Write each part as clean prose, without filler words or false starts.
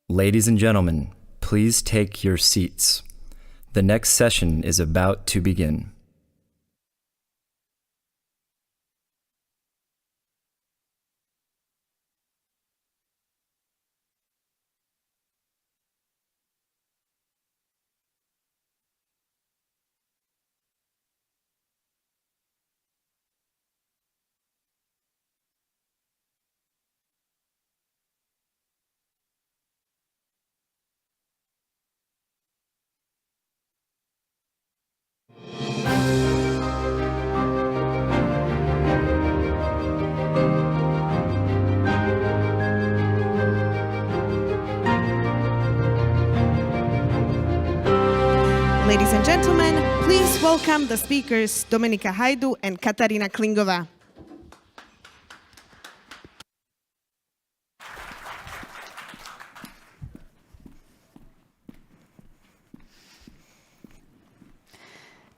Ladies and gentlemen, please take your seats. The next session is about to begin. Ladies and gentlemen, please welcome the speakers Dominika Hajdu and Katarína Klingová.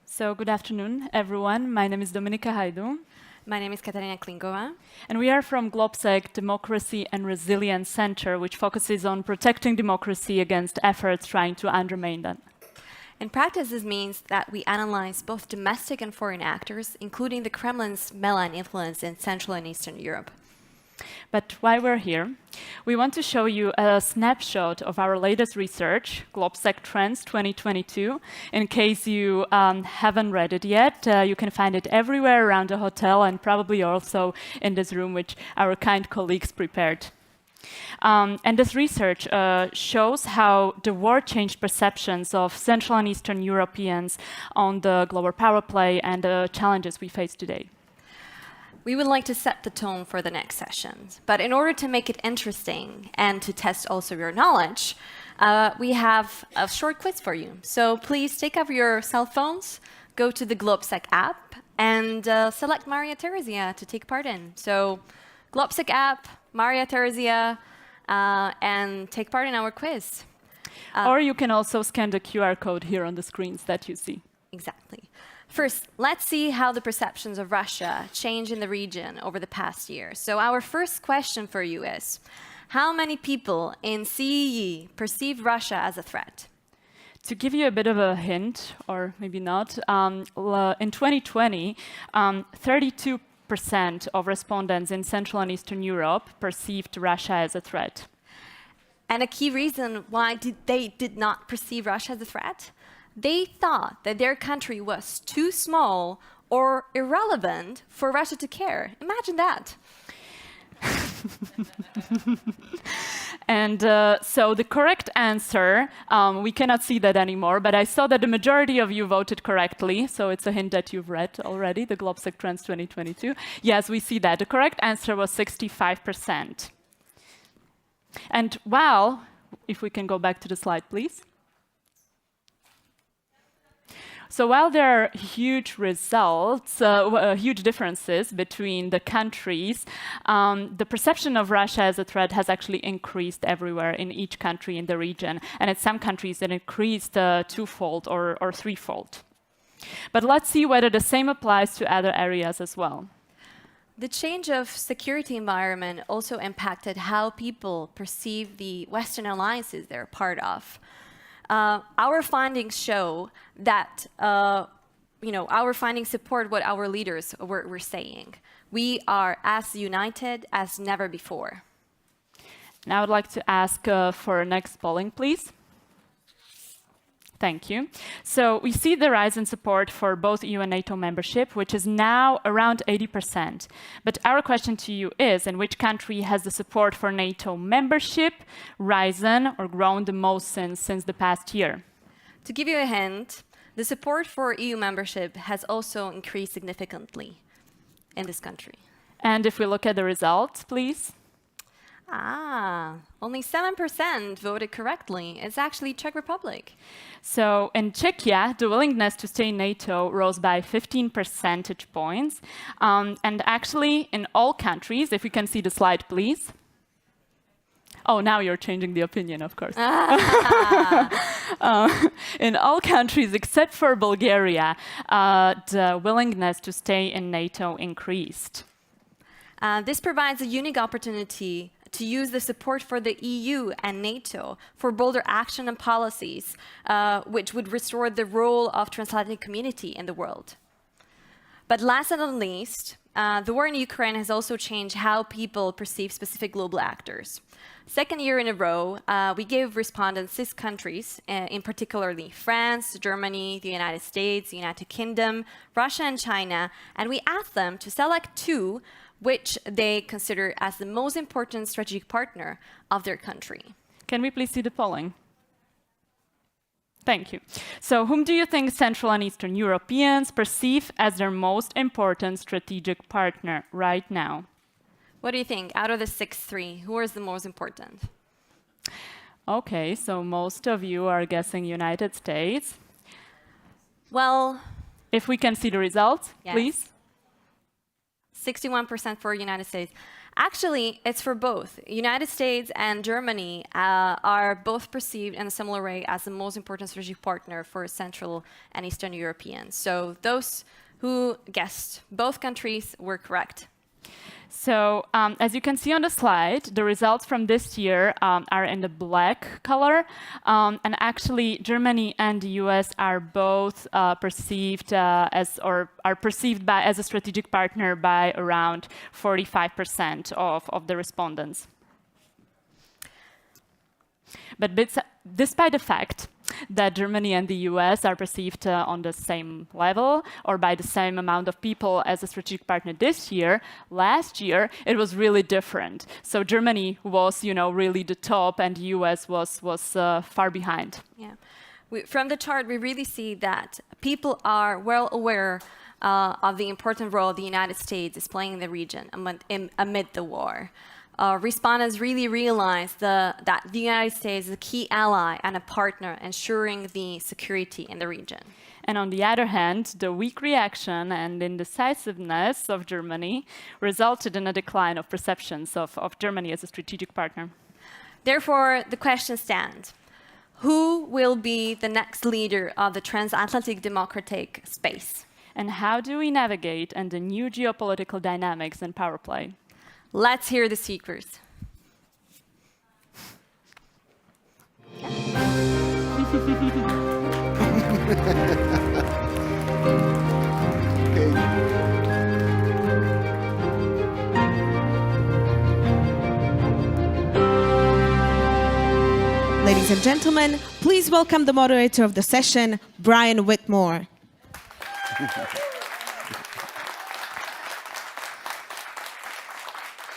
So good afternoon, everyone. My name is Dominika Hajdu. My name is Katarína Klingová. And we are from GLOBSEC Democracy and Resilience Center, which focuses on protecting democracy against efforts trying to undermine them. In practice, this means that we analyze both domestic and foreign actors, including the Kremlin's malign influence in Central and Eastern Europe. But why we're here, we want to show you a snapshot of our latest research, GLOBSEC Trends 2022. In case you haven't read it yet, you can find it everywhere around the hotel and probably also in this room, which our kind colleagues prepared. And this research shows how the war changed perceptions of Central and Eastern Europeans on the global power play and the challenges we face today. We would like to set the tone for the next sessions, but in order to make it interesting and to test also your knowledge, we have a short quiz for you. So please take out your cell phones, go to the GLOBSEC app, and select Maria Theresia to take part in. So GLOBSEC app, Maria Theresia, and take part in our quiz. Or you can also scan the QR code here on the screens that you see. Exactly. First, let's see how the perceptions of Russia change in the region over the past year. So our first question for you is, how many people in CEE perceive Russia as a threat? To give you a bit of a hint, or maybe not, in 2020, 32% of respondents in Central and Eastern Europe perceived Russia as a threat. And a key reason why they did not perceive Russia as a threat? They thought that their country was too small or irrelevant for Russia to care. Imagine that. And so the correct answer, we cannot see that anymore, but I saw that the majority of you voted correctly, so it's a hint that you've read already, the GLOBSEC Trends 2022. Yes, we see that. The correct answer was 65%. And while, if we can go back to the slide, please. So while there are huge results, huge differences between the countries, the perception of Russia as a threat has actually increased everywhere in each country in the region. And in some countries, it increased twofold or threefold. But let's see whether the same applies to other areas as well. The change of security environment also impacted how people perceive the Western alliances they're part of. Our findings show that, our findings support what our leaders were saying. We are as united as never before. Now I'd like to ask for next polling, please. Thank you. So we see the rise in support for both EU and NATO membership, which is now around 80%. But our question to you is, in which country has the support for NATO membership risen or grown the most since the past year? To give you a hint, the support for EU membership has also increased significantly in this country. And if we look at the results, please. Only 7% voted correctly. It's actually Czech Republic. So in Czechia, the willingness to stay in NATO rose by 15 percentage points. And actually, in all countries, if we can see the slide, please. Oh, now you're changing the opinion, of course. In all countries except for Bulgaria, the willingness to stay in NATO increased. This provides a unique opportunity to use the support for the EU and NATO for bolder action and policies, which would restore the role of transatlantic community in the world. But last and not least, the war in Ukraine has also changed how people perceive specific global actors. Second year in a row, we gave respondents 6 countries, in particularly France, Germany, the United States, the United Kingdom, Russia, and China, and we asked them to select 2 which they consider as the most important strategic partner of their country. Can we please see the polling? Thank you. So whom do you think Central and Eastern Europeans perceive as their most important strategic partner right now? What do you think? Out of the 6-3, who is the most important? Okay, so most of you are guessing United States. Well, if we can see the results, yes. Please. 61% for United States. Actually, it's for both. United States and Germany are both perceived in a similar way as the most important strategic partner for Central and Eastern Europeans. So those who guessed both countries were correct. So as you can see on the slide, the results from this year are in the black color. And actually, Germany and the US are both perceived as a strategic partner by around 45% of the respondents. But despite the fact that Germany and the US are perceived on the same level or by the same amount of people as a strategic partner this year, last year it was really different. So Germany was, really the top, and the US was far behind. Yeah, from the chart we really see that people are well aware of the important role the United States is playing in the region amid the war. Respondents really realized that the United States is a key ally and a partner ensuring the security in the region. And on the other hand, the weak reaction and indecisiveness of Germany resulted in a decline of perceptions of Germany as a strategic partner. Therefore, the question stands. Who will be the next leader of the transatlantic democratic space? And how do we navigate in the new geopolitical dynamics and power play? Let's hear the speakers. Ladies and gentlemen, please welcome the moderator of the session, Brian Whitmore.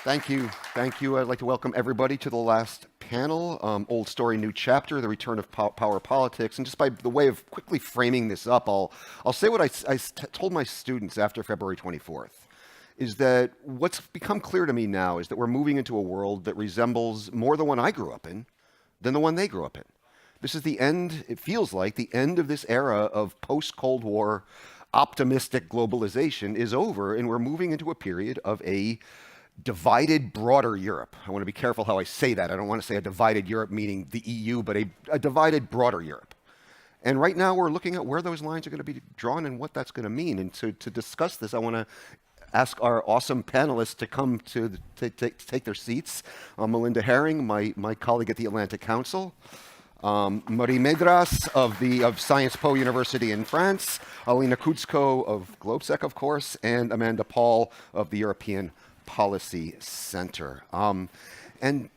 Thank you. Thank you. I'd like to welcome everybody to the last panel, Old Story, New Chapter, the return of power politics. And just by the way of quickly framing this up, I'll say what I told my students after February 24th, is that what's become clear to me now is that we're moving into a world that resembles more the one I grew up in than the one they grew up in. This is the end, it feels like, the end of this era of post-Cold War optimistic globalization is over, and we're moving into a period of a divided broader Europe. I want to be careful how I say that. I don't want to say a divided Europe meaning the EU, but a divided broader Europe. And right now we're looking at where those lines are going to be drawn and what that's going to mean. And to discuss this, I want to ask our awesome panelists to come to take their seats. Melinda Haring, my colleague at the Atlantic Council. Mendras of Sciences Po University in France. Alena Kudzko of GLOBSEC, of course, and Amanda Paul of the European Policy Center. And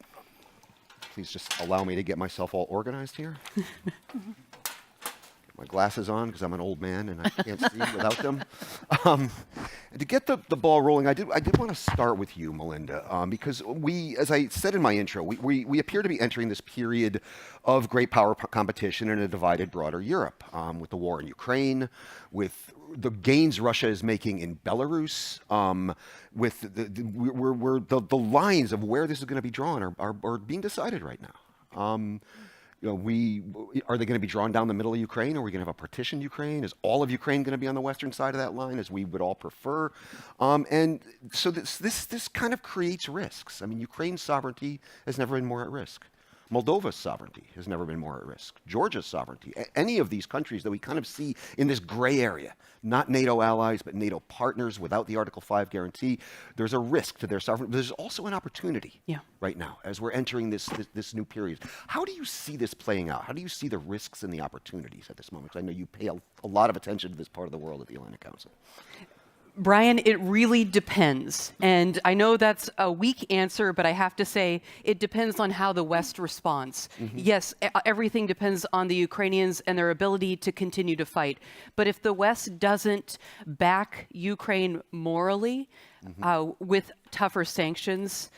please just allow me to get myself all organized here. Get my glasses on because I'm an old man and I can't see without them. To get the ball rolling, I did want to start with you, Melinda, because we, as I said in my intro, we appear to be entering this period of great power competition in a divided broader Europe, with the war in Ukraine, with the gains Russia is making in Belarus, with the lines of where this is going to be drawn are being decided right now. Are they going to be drawn down the middle of Ukraine? Are we going to have a partitioned Ukraine? Is all of Ukraine going to be on the western side of that line, as we would all prefer? And so this kind of creates risks. I mean, Ukraine's sovereignty has never been more at risk. Moldova's sovereignty has never been more at risk. Georgia's sovereignty. Any of these countries that we kind of see in this gray area, not NATO allies, but NATO partners without the Article 5 guarantee, there's a risk to their sovereignty. There's also an opportunity right now as we're entering this new period. How do you see this playing out? How do you see the risks and the opportunities at this moment? Because I know you pay a lot of attention to this part of the world at the Alena Council. Brian, it really depends. And I know that's a weak answer, but I have to say it depends on how the West responds. Yes, everything depends on the Ukrainians and their ability to continue to fight. But if the West doesn't back Ukraine morally, with tougher sanctions,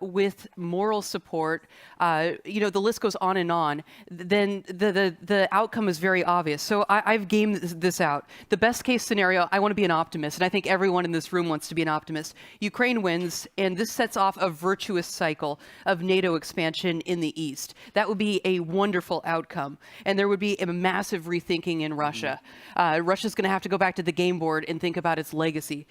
with moral support, the list goes on, then the outcome is very obvious. So I've gamed this out. The best case scenario, I want to be an optimist, and I think everyone in this room wants to be an optimist. Ukraine wins, and this sets off a virtuous cycle of NATO expansion in the East. That would be a wonderful outcome, and there would be a massive rethinking in Russia. Russia's going to have to go back to the game board and think about its legacy.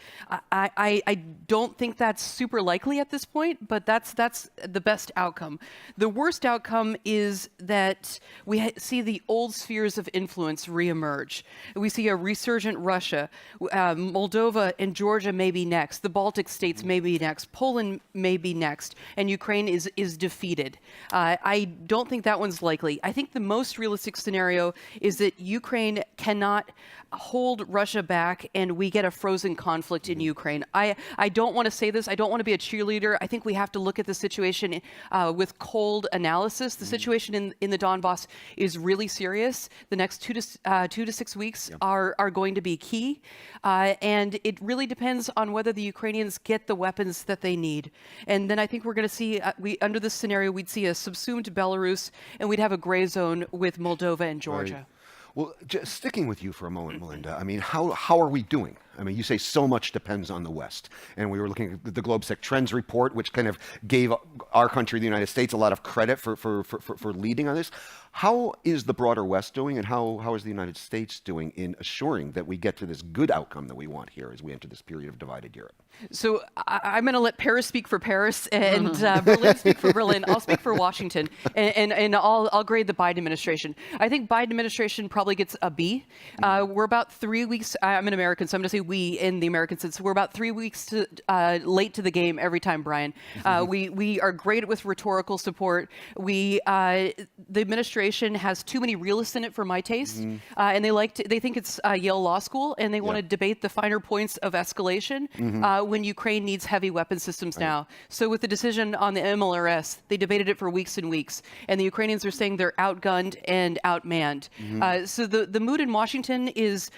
I don't think that's super likely at this point, but that's the best outcome. The worst outcome is that we see the old spheres of influence reemerge. We see a resurgent Russia. Moldova and Georgia may be next. The Baltic states may be next. Poland may be next. And Ukraine is defeated. I don't think that one's likely. I think the most realistic scenario is that Ukraine cannot hold Russia back and we get a frozen conflict in Ukraine. I don't want to say this. I don't want to be a cheerleader. I think we have to look at the situation with cold analysis. The situation in the Donbass is really serious. The next 2 to 6 weeks are going to be key. And it really depends on whether the Ukrainians get the weapons that they need. And then I think we're going to see, under this scenario, we'd see a subsumed Belarus and we'd have a gray zone with Moldova and Georgia. Right. Well, just sticking with you for a moment, Melinda, I mean, how are we doing? I mean, you say so much depends on the West. And we were looking at the GLOBSEC Trends report, which kind of gave our country, the United States, a lot of credit for leading on this. How is the broader West doing, and how is the United States doing in assuring that we get to this good outcome that we want here as we enter this period of divided Europe? So I'm going to let Paris speak for Paris and Berlin speak for Berlin. I'll speak for Washington, and I'll grade the Biden administration. I think Biden administration probably gets a B. We're about 3 weeks. I'm an American, so I'm going to say we in the American sense. We're about 3 weeks late to the game every time, Brian. We are great with rhetorical support. The administration has too many realists in it for my taste, and they think it's Yale Law School, and they want to debate the finer points of escalation when Ukraine needs heavy weapon systems now. So with the decision on the MLRS, they debated it for weeks and weeks, and the Ukrainians are saying they're outgunned and outmanned. So the mood in Washington is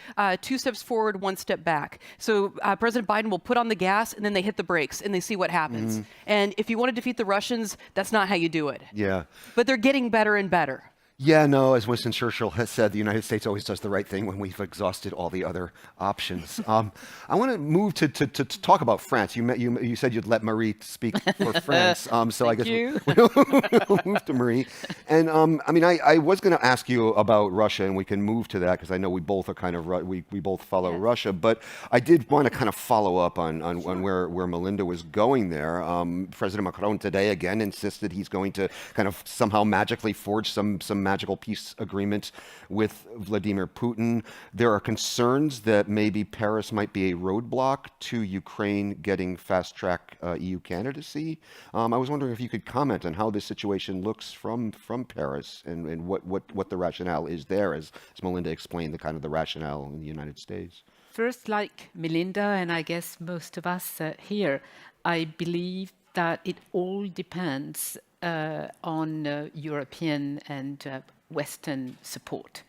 2 steps forward, 1 step back. So President Biden will put on the gas, and then they hit the brakes, and they see what happens. And if you want to defeat the Russians, that's not how you do it. Yeah. But they're getting better and better. Yeah, no, as Winston Churchill has said, the United States always does the right thing when we've exhausted all the other options. I want to move to talk about France. You said you'd let Marie speak for France, so I guess we'll move to Marie. And I mean, I was going to ask you about Russia, and we can move to that because I know we both are kind of we both follow Russia. But I did want to kind of follow up on where Melinda was going there. President Macron today again insisted he's going to kind of somehow magically forge some magical peace agreement with Vladimir Putin. There are concerns that maybe Paris might be a roadblock to Ukraine getting fast-track EU candidacy. I was wondering if you could comment on how this situation looks from Paris and what the rationale is there, as Melinda explained, the kind of the rationale in the United States. First, like Melinda, and I guess most of us here, I believe that it all depends on European and Western support.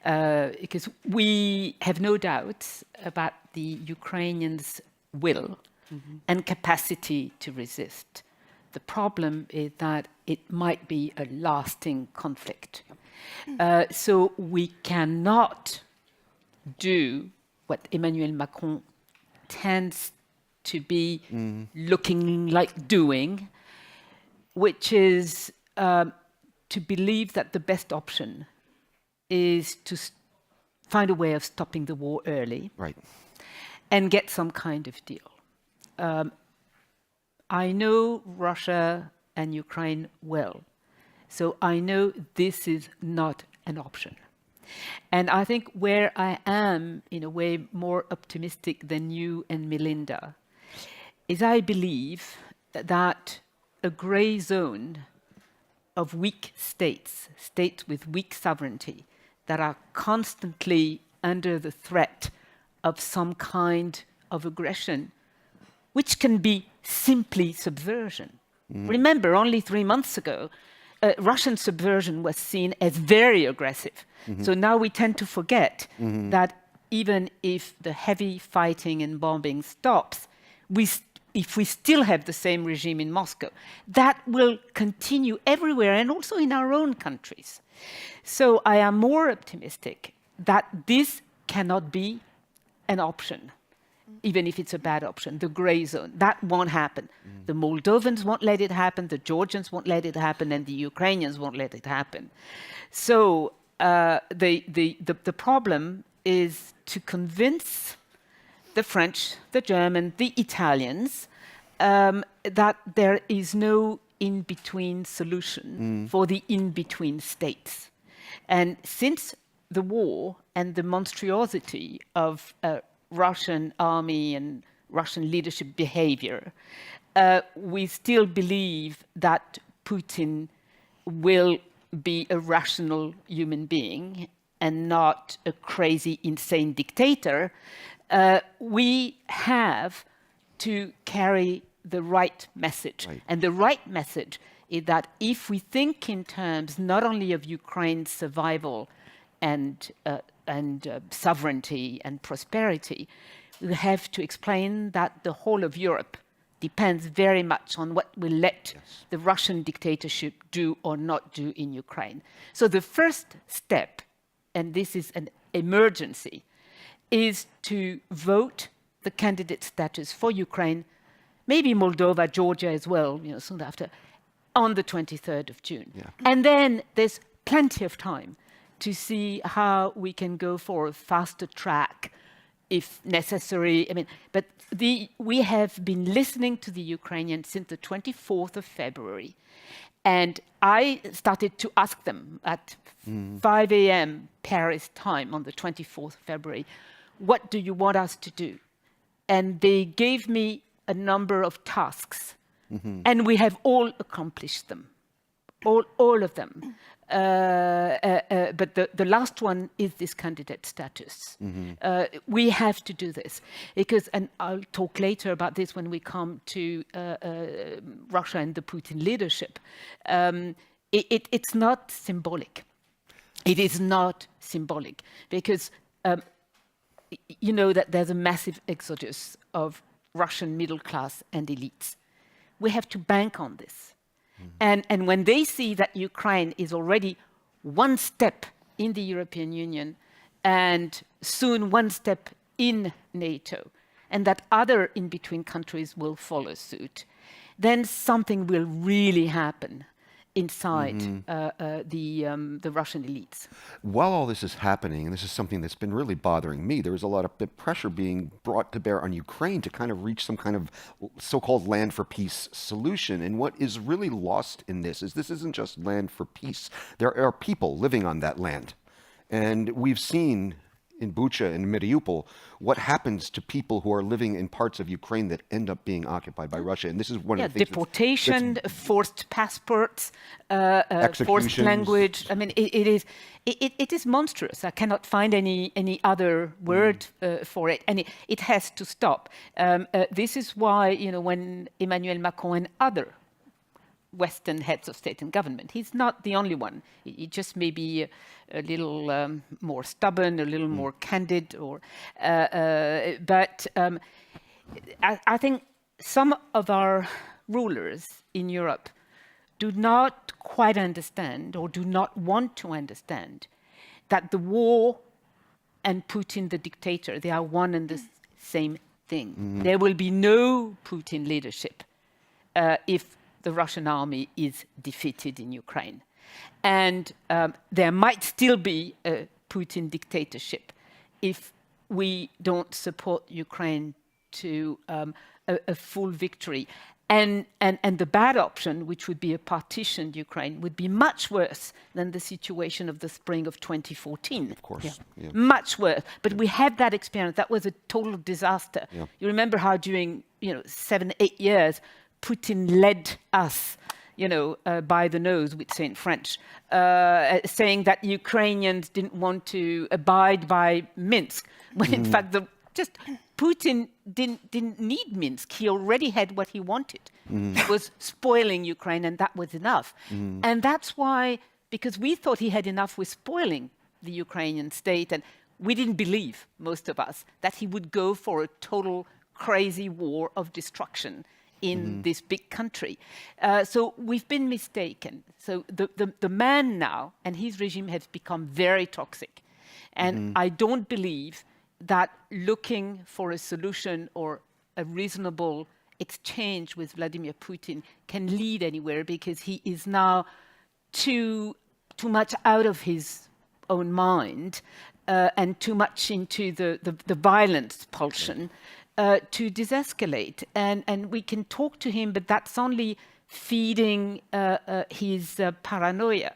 Because we have no doubts about the Ukrainians' will and capacity to resist. The problem is that it might be a lasting conflict. So we cannot do what Emmanuel Macron tends to be looking like doing, which is to believe that the best option is to find a way of stopping the war early, right, and get some kind of deal. I know Russia and Ukraine well, So I know this is not an option. And I think where I am, in a way, more optimistic than you and Melinda, is I believe that a grey zone of weak states, states with weak sovereignty, that are constantly under the threat of some kind of aggression, which can be simply subversion. Remember, only 3 months ago, Russian subversion was seen as very aggressive. So now we tend to forget that even if the heavy fighting and bombing stops, if we still have the same regime in Moscow, that will continue everywhere and also in our own countries. So I am more optimistic that this cannot be an option, even if it's a bad option, the gray zone. That won't happen. The Moldovans won't let it happen, the Georgians won't let it happen, and the Ukrainians won't let it happen. So the problem is to convince the French, the German, the Italians, that there is no in-between solution for the in-between states. And since the war and the monstrosity of Russian army and Russian leadership behavior, we still believe that Putin will be a rational human being and not a crazy, insane dictator. We have to carry the right message. Right. And the right message is that if we think in terms not only of Ukraine's survival and sovereignty and prosperity, we have to explain that the whole of Europe depends very much on what we let the Russian dictatorship do or not do in Ukraine. So the first step, and this is an emergency, is to vote the candidate status for Ukraine, maybe Moldova, Georgia as well, soon after, on the 23rd of June. Yeah. And then there's plenty of time to see how we can go for a faster track if necessary. But we have been listening to the Ukrainians since the 24th of February. And I started to ask them at 5 a.m. Paris time on the 24th of February, what do you want us to do? And they gave me a number of tasks, and we have all accomplished them, all of them. But the last one is this candidate status. We have to do this because, and I'll talk later about this when we come to Russia and the Putin leadership. It's not symbolic. It is not symbolic because you know that there's a massive exodus of Russian middle class and elites. We have to bank on this. And when they see that Ukraine is already one step in the European Union and soon one step in NATO, and that other in-between countries will follow suit, then something will really happen inside the Russian elites. While all this is happening, and this is something that's been really bothering me, there is a lot of pressure being brought to bear on Ukraine to kind of reach some kind of so-called land for peace solution. And what is really lost in this isn't just land for peace. There are people living on that land. And we've seen in Bucha and Mariupol what happens to people who are living in parts of Ukraine that end up being occupied by Russia. And this is one of the things deportation, forced passports, forced language. It is monstrous. I cannot find any other word for it. And it has to stop. This is why, when Emmanuel Macron and other Western heads of state and government. He's not the only one. He just may be a little more stubborn, a little more candid, but I think some of our rulers in Europe do not quite understand or do not want to understand that the war and Putin, the dictator, they are one and the same thing. There will be no Putin leadership if the Russian army is defeated in Ukraine. And there might still be a Putin dictatorship if we don't support Ukraine to a full victory. And the bad option, which would be a partitioned Ukraine, would be much worse than the situation of the spring of 2014. Of course. Yeah. Much worse. But we had that experience. That was a total disaster. Yeah. You remember how during 7-8 years, Putin led us by the nose, we'd say in French, saying that Ukrainians didn't want to abide by Minsk, when in fact Putin didn't need Minsk. He already had what he wanted. He was spoiling Ukraine, and that was enough. And that's why, because we thought he had enough with spoiling the Ukrainian state, and we didn't believe, most of us, that he would go for a total crazy war of destruction in this big country. So we've been mistaken. So the man now and his regime has become very toxic. And I don't believe that looking for a solution or a reasonable exchange with Vladimir Putin can lead anywhere, because he is now too much out of his own mind and too much into the violence pulsion to desescalate. And we can talk to him, but that's only feeding his paranoia.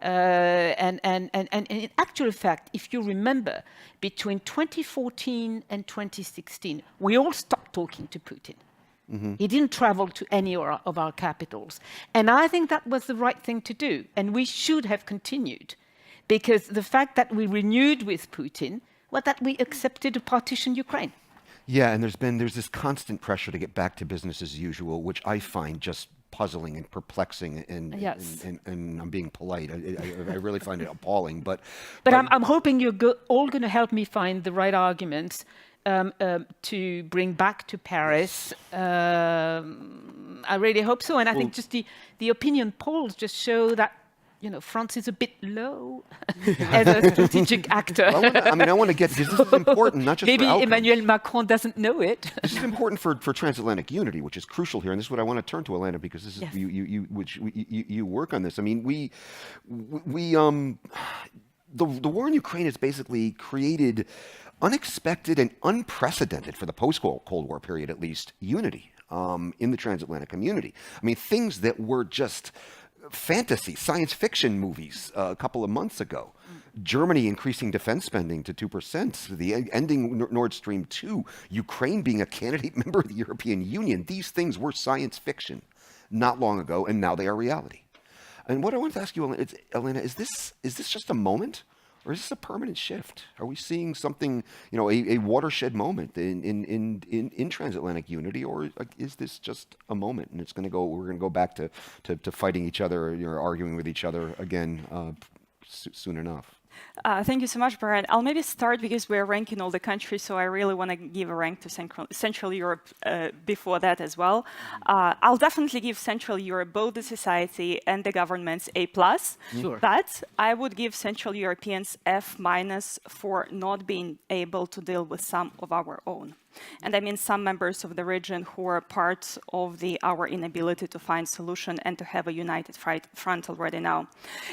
And in actual fact, if you remember, between 2014 and 2016, we all stopped talking to Putin. He didn't travel to any of our capitals. And I think that was the right thing to do. And we should have continued, because the fact that we renewed with Putin was that we accepted a partitioned Ukraine. Yeah, and there's this constant pressure to get back to business as usual, which I find just puzzling and perplexing, and I'm being polite. I really find it appalling. But I'm hoping you're all going to help me find the right arguments to bring back to Paris. I really hope so, and I think just the opinion polls just show that France is a bit low as a strategic actor. I want to get, because this is important, not just maybe for outcomes. Emmanuel Macron doesn't know it. This is important for transatlantic unity, which is crucial here, and this is what I want to turn to, Alena, because this is you work on this. I mean, the war in Ukraine has basically created unexpected and unprecedented, for the post-Cold War period at least, unity in the transatlantic community. I mean, things that were just fantasy, science fiction movies a couple of months ago. Germany increasing defense spending to 2%, the ending Nord Stream 2, Ukraine being a candidate member of the European Union. These things were science fiction not long ago, and now they are reality. And what I wanted to ask you, Alena, is this just a moment, or is this a permanent shift? Are we seeing something, a watershed moment in transatlantic unity, or is this just a moment and we're going to go back to fighting each other, arguing with each other again soon enough? Thank you so much, Brian. I'll maybe start, because we're ranking all the countries, so I really want to give a rank to Central Europe before that as well. I'll definitely give Central Europe, both the society and the governments, A+. Sure. But I would give Central Europeans F- for not being able to deal with some of our own. And I mean some members of the region who are part of our inability to find solution and to have a united front already now.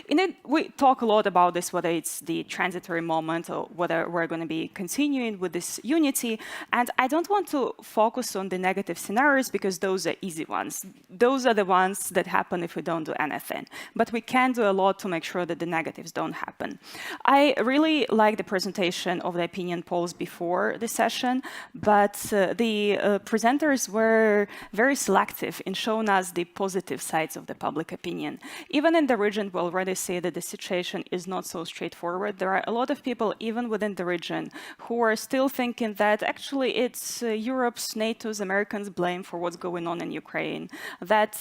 In it, we talk a lot about this, whether it's the transitory moment or whether we're going to be continuing with this unity. And I don't want to focus on the negative scenarios, because those are easy ones. Those are the ones that happen if we don't do anything. But we can do a lot to make sure that the negatives don't happen. I really like the presentation of the opinion polls before the session, but the presenters were very selective in showing us the positive sides of the public opinion. Even in the region, we already say that the situation is not so straightforward. There are a lot of people, even within the region, who are still thinking that actually it's Europe's, NATO's, Americans' blame for what's going on in Ukraine, that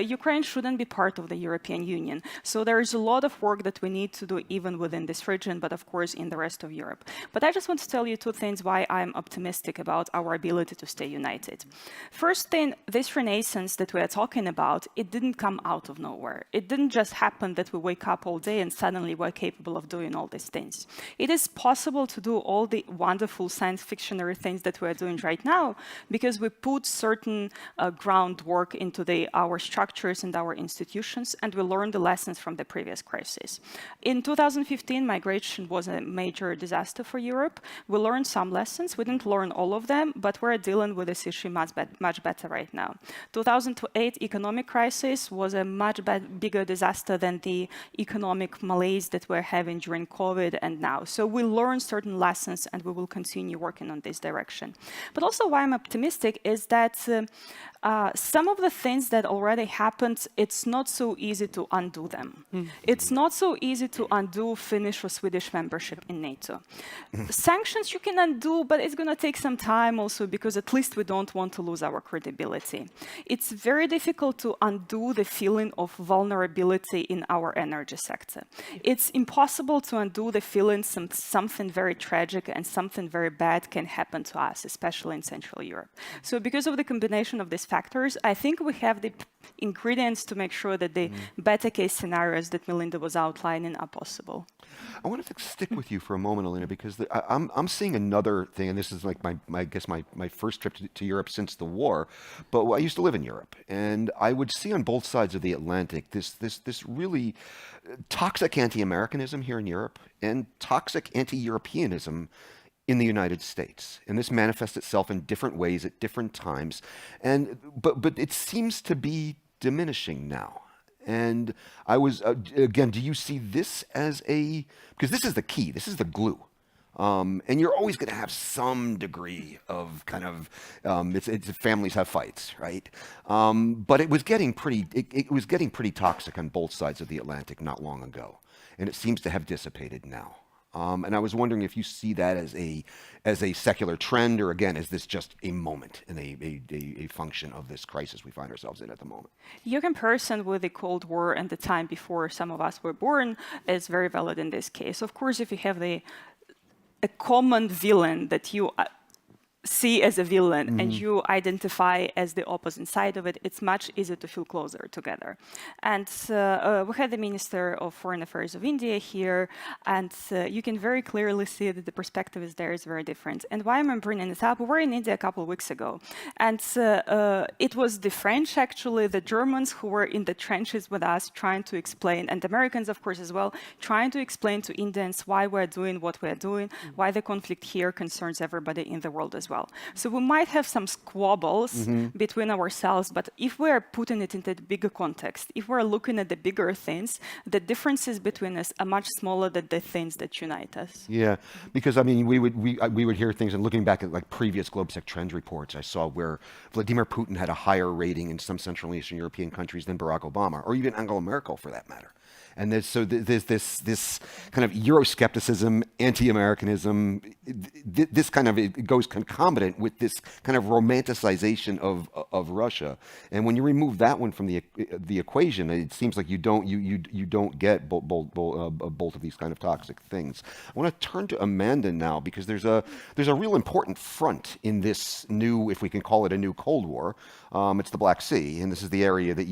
Ukraine shouldn't be part of the European Union. So there is a lot of work that we need to do even within this region, but of course in the rest of Europe. But I just want to tell you two things why I'm optimistic about our ability to stay united. First thing, this renaissance that we are talking about, it didn't come out of nowhere. It didn't just happen that we wake up all day and suddenly we're capable of doing all these things. It is possible to do all the wonderful science fictionary things that we are doing right now because we put certain groundwork into our structures and our institutions, and we learned the lessons from the previous crisis. In 2015, migration was a major disaster for Europe. We learned some lessons. We didn't learn all of them. them, but we're dealing with this issue much better right now. 2008 economic crisis was a much bigger disaster than the economic malaise that we're having during COVID and now. So we learned certain lessons, and we will continue working on this direction. But also why I'm optimistic is that some of the things that already happened, it's not so easy to undo them. It's not so easy to undo Finnish or Swedish membership in NATO. Sanctions you can undo, but it's going to take some time also, because at least we don't want to lose our credibility. It's very difficult to undo the feeling of vulnerability in our energy sector. It's impossible to undo the feeling something very tragic and something very bad can happen to us, especially in Central Europe. So because of the combination of these factors, I think we have the ingredients to make sure that the better case scenarios that Melinda was outlining are possible. I want to stick with you for a moment, Alena, because I'm seeing another thing, and this is like my first trip to Europe since the war. But I used to live in Europe, and I would see on both sides of the Atlantic this really toxic anti-Americanism here in Europe and toxic anti-Europeanism in the United States. And this manifests itself in different ways at different times. But it seems to be diminishing now. And I was, again, do you see this as because this is the key, this is the glue. And you're always going to have some degree of kind of, families have fights, right? But it was getting pretty toxic on both sides of the Atlantic not long ago. And it seems to have dissipated now. And I was wondering if you see that as a secular trend, or again, is this just a moment and a function of this crisis we find ourselves in at the moment? Your comparison with the Cold War and the time before some of us were born is very valid in this case. Of course, if you have a common villain that you see as a villain and you identify as the opposite side of it, it's much easier to feel closer together. And we had the Minister of Foreign Affairs of India here, and you can very clearly see that the perspective is very different. And why am I bringing this up? We were in India a couple of weeks ago, and it was the French, actually, the Germans who were in the trenches with us trying to explain, and the Americans, of course, as well, trying to explain to Indians why we're doing what we're doing, why the conflict here concerns everybody in the world as well. So we might have some squabbles between ourselves, but if we're putting it into the bigger context, if we're looking at the bigger things, the differences between us are much smaller than the things that unite us. Yeah, because I mean, we would hear things, and looking back at like previous GLOBSEC trend reports, I saw where Vladimir Putin had a higher rating in some Central and Eastern European countries than Barack Obama, or even Angela Merkel for that matter. And there's this kind of Euroscepticism, anti-Americanism, this kind of, it goes concomitant with this kind of romanticization of Russia. And when you remove that one from the equation, it seems like you don't get both of these kind of toxic things. I want to turn to Amanda now, because there's a real important front in this new, if we can call it a new Cold War. It's the Black Sea, and this is the area that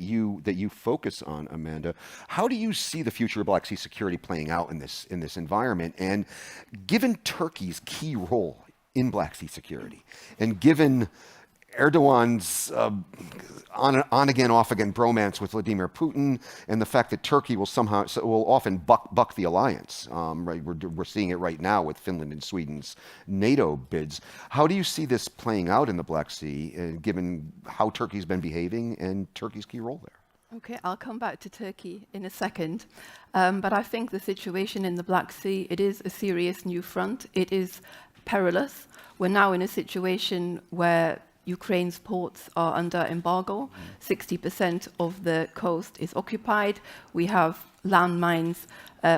you focus on, Amanda. How do you see the future of Black Sea security playing out in this environment? And given Turkey's key role in Black Sea security, and given Erdogan's on again, off again bromance with Vladimir Putin, and the fact that Turkey will often buck the alliance, right? We're seeing it right now with Finland and Sweden's NATO bids. How do you see this playing out in the Black Sea, given how Turkey's been behaving and Turkey's key role there? Okay, I'll come back to Turkey in a second. But I think the situation in the Black Sea, it is a serious new front. It is perilous. We're now in a situation where Ukraine's ports are under embargo. 60% of the coast is occupied. We have landmines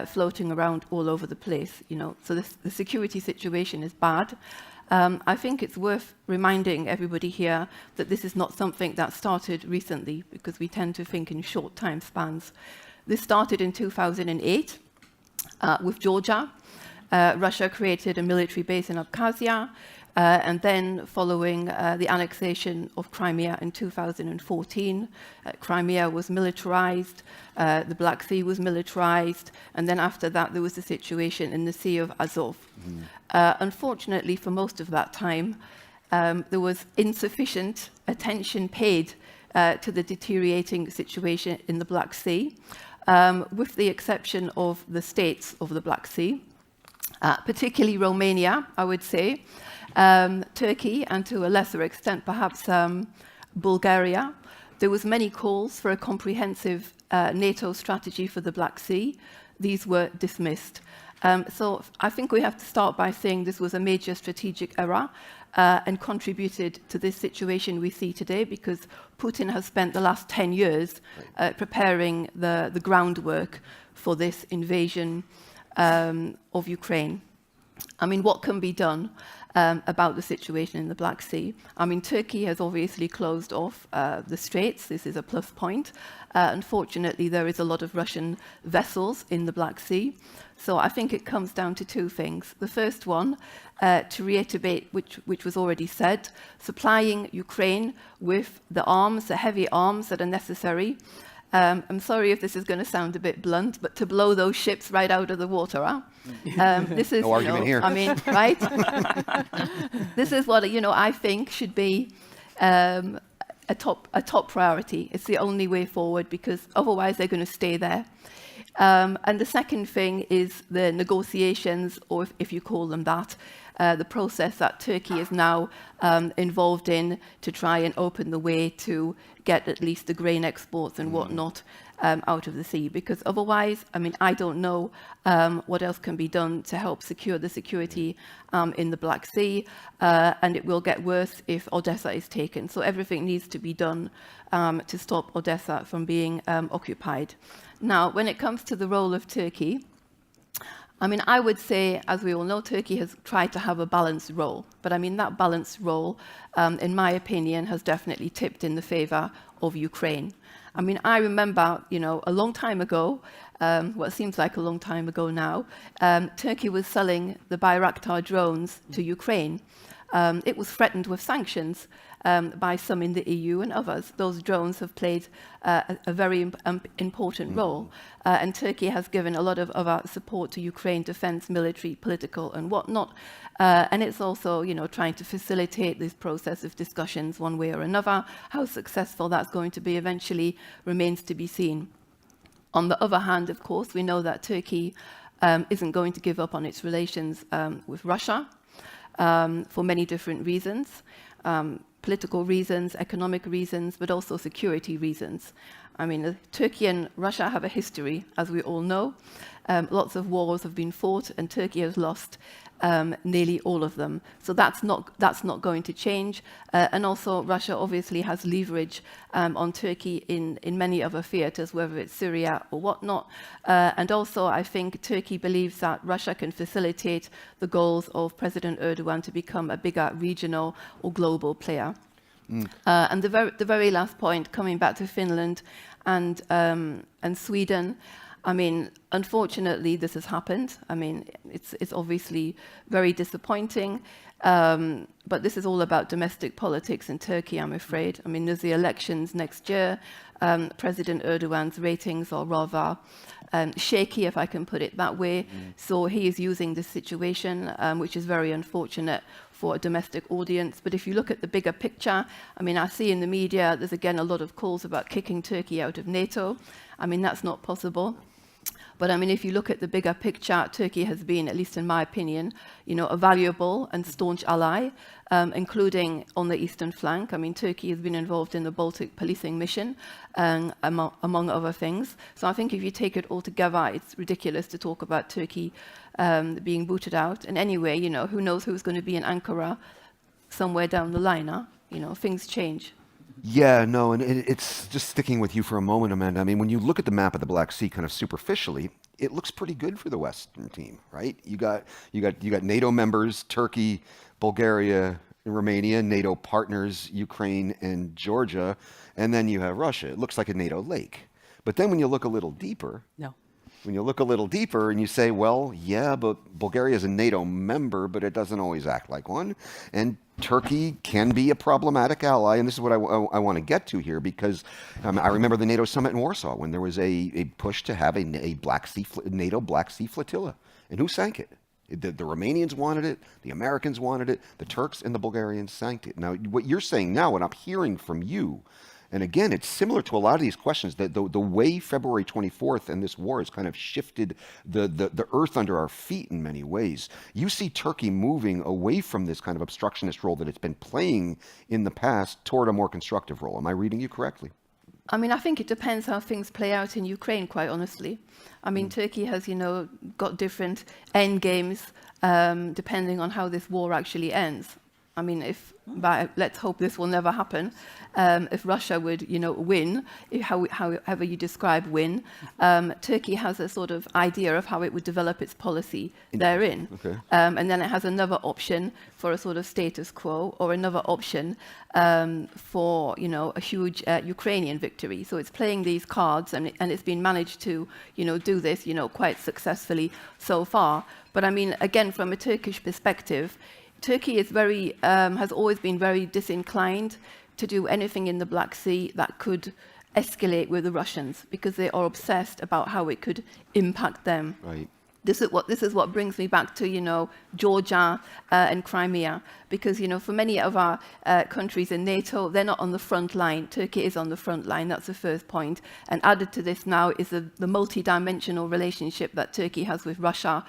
floating around all over the place. So the security situation is bad. I think it's worth reminding everybody here that this is not something that started recently, because we tend to think in short time spans. This started in 2008 with Georgia. Russia created a military base in Abkhazia, and then following the annexation of Crimea in 2014, Crimea was militarized, the Black Sea was militarized, and then after that there was the situation in the Sea of Azov. Unfortunately, for most of that time, there was insufficient attention paid to the deteriorating situation in the Black Sea, with the exception of the states of the Black Sea, particularly Romania, I would say. Turkey, and to a lesser extent perhaps Bulgaria. There was many calls for a comprehensive NATO strategy for the Black Sea. These were dismissed. So I think we have to start by saying this was a major strategic error and contributed to this situation we see today, because Putin has spent the last 10 years preparing the groundwork for this invasion of Ukraine. I mean, what can be done about the situation in the Black Sea? I mean, Turkey has obviously closed off the straits. This is a plus point. Unfortunately, there is a lot of Russian vessels in the Black Sea. So I think it comes down to two things. The first one, to reiterate, which was already said, supplying Ukraine with the arms, the heavy arms that are necessary. I'm sorry if this is going to sound a bit blunt, but to blow those ships right out of the water. This is, no argument here. I mean, right? This is what, I think should be a top priority. It's the only way forward, because otherwise they're going to stay there. And the second thing is the negotiations, or if you call them that, the process that Turkey is now involved in to try and open the way to get at least the grain exports and whatnot out of the sea. Because otherwise, I mean, I don't know what else can be done to help secure the security in the Black Sea, and it will get worse if Odessa is taken. So everything needs to be done to stop Odessa from being occupied. Now, when it comes to the role of Turkey, I mean, I would say, as we all know, Turkey has tried to have a balanced role. But I mean, that balanced role, in my opinion, has definitely tipped in the favor of Ukraine. I mean, I remember, a long time ago, what seems like a long time ago now, Turkey was selling the Bayraktar drones to Ukraine. It was threatened with sanctions by some in the EU and others. Those drones have played a very important role. And Turkey has given a lot of other support to Ukraine, defense, military, political, and whatnot. And it's also, trying to facilitate this process of discussions one way or another. How successful that's going to be eventually remains to be seen. On the other hand, of course, we know that Turkey isn't going to give up on its relations with Russia for many different reasons. Political reasons, economic reasons, but also security reasons. I mean, Turkey and Russia have a history, as we all know. Lots of wars have been fought, and Turkey has lost nearly all of them. So that's not going to change. And also, Russia obviously has leverage on Turkey in many other theaters, whether it's Syria or whatnot. And also, I think Turkey believes that Russia can facilitate the goals of President Erdogan to become a bigger regional or global player. And the very last point, coming back to Finland and Sweden, I mean, unfortunately, this has happened. I mean, it's obviously very disappointing, but this is all about domestic politics in Turkey, I'm afraid. I mean, there's the elections next year. President Erdogan's ratings are rather shaky, if I can put it that way. So he is using this situation, which is very unfortunate for a domestic audience. But if you look at the bigger picture, I mean, I see in the media, there's again a lot of calls about kicking Turkey out of NATO. I mean, that's not possible. But I mean, if you look at the bigger picture, Turkey has been, at least in my opinion, a valuable and staunch ally, including on the eastern flank. I mean, Turkey has been involved in the Baltic policing mission, among other things. So I think if you take it all together, it's ridiculous to talk about Turkey being booted out. And anyway, who knows who's going to be in Ankara somewhere down the line, huh? Things change. Yeah, no, and it's just sticking with you for a moment, Amanda. I mean, when you look at the map of the Black Sea kind of superficially, it looks pretty good for the Western team, right? You got NATO members, Turkey, Bulgaria, Romania, NATO partners, Ukraine and Georgia, and then you have Russia. It looks like a NATO lake. But then when you look a little deeper, when you look a little deeper and you say, well, yeah, but Bulgaria is a NATO member, but it doesn't always act like one. And Turkey can be a problematic ally, and this is what I want to get to here, because I remember the NATO summit in Warsaw when there was a push to have a NATO Black Sea flotilla. And who sank it? The Romanians wanted it, the Americans wanted it, the Turks and the Bulgarians sank it. Now, what you're saying now, what I'm hearing from you, And again, it's similar to a lot of these questions, that the way February 24th and this war has kind of shifted the earth under our feet in many ways. You see Turkey moving away from this kind of obstructionist role that it's been playing in the past toward a more constructive role. Am I reading you correctly? I mean, I think it depends how things play out in Ukraine, quite honestly. I mean, Turkey has, got different end games depending on how this war actually ends. I mean, let's hope this will never happen. If Russia would, win, however you describe win, Turkey has a sort of idea of how it would develop its policy therein. Okay. And then it has another option for a sort of status quo, or another option for, a huge Ukrainian victory. So it's playing these cards, and it's been managed to, do this, quite successfully so far. But I mean, again, from a Turkish perspective, Turkey is has always been very disinclined to do anything in the Black Sea that could escalate with the Russians, because they are obsessed about how it could impact them. Right. This is what brings me back to, Georgia and Crimea, because, for many of our countries in NATO, they're not on the front line. Turkey is on the front line. That's the first point. And added to this now is the multi-dimensional relationship that Turkey has with Russia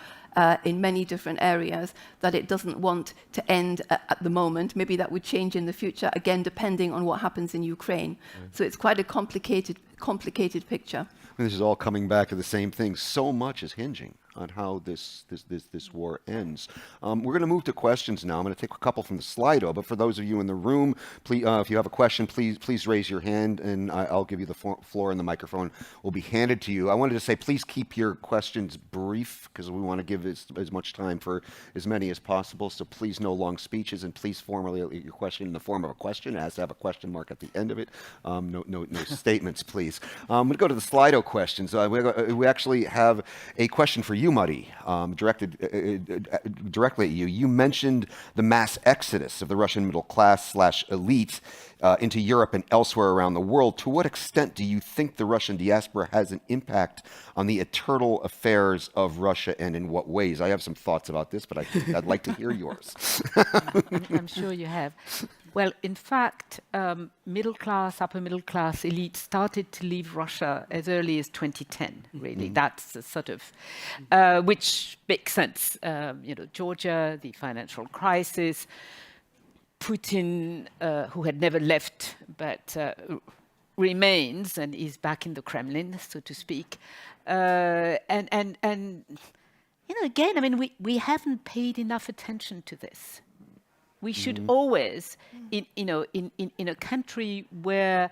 in many different areas that it doesn't want to end at the moment. Maybe that would change in the future, again, depending on what happens in Ukraine. Right. So it's quite a complicated picture. And this is all coming back to the same thing. So much is hinging on how this war ends. We're going to move to questions now. I'm going to take a couple from the Slido, but for those of you in the room, please, if you have a question, please raise your hand, and I'll give you the floor, and the microphone will be handed to you. I wanted to say, please keep your questions brief, because we want to give as much time for as many as possible. So please, no long speeches, and please formulate your question in the form of a question. It has to have a question mark at the end of it. No statements, please. I'm going to go to the Slido questions. We actually have a question for you, Muddy, directed directly at you. You mentioned the mass exodus of the Russian middle class / elite into Europe and elsewhere around the world. To what extent do you think the Russian diaspora has an impact on the internal affairs of Russia, and in what ways? I have some thoughts about this, but I'd like to hear yours. I'm sure you have. Well, in fact, middle class, upper middle class elite started to leave Russia as early as 2010, really. Mm-hmm. That's a sort of, which makes sense. Georgia, the financial crisis, Putin, who had never left but remains and is back in the Kremlin, so to speak. And again, I mean, we haven't paid enough attention to this. We should always, in a country where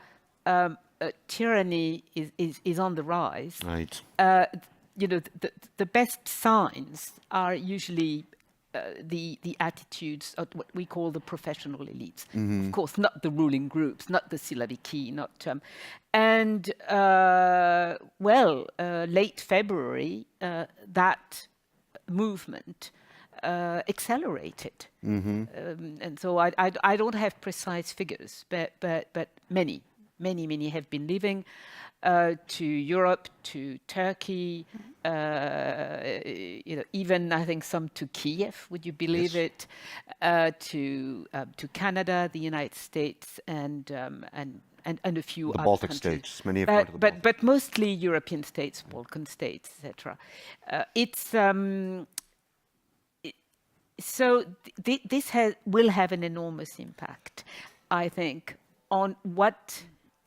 tyranny is on the rise, right. The best signs are usually the attitudes of what we call the professional elites. Mm-hmm. Of course, not the ruling groups, not the Silaviki, not late February, that movement accelerated. Mm-hmm. And so I don't have precise figures, but many have been leaving to Europe, to Turkey, even I think some to Kiev, would you believe it? To Canada, the United States, and a few other Baltic countries. states, many have gone to the Baltic. But mostly European states, Balkan states, etc. So this will have an enormous impact, I think, on what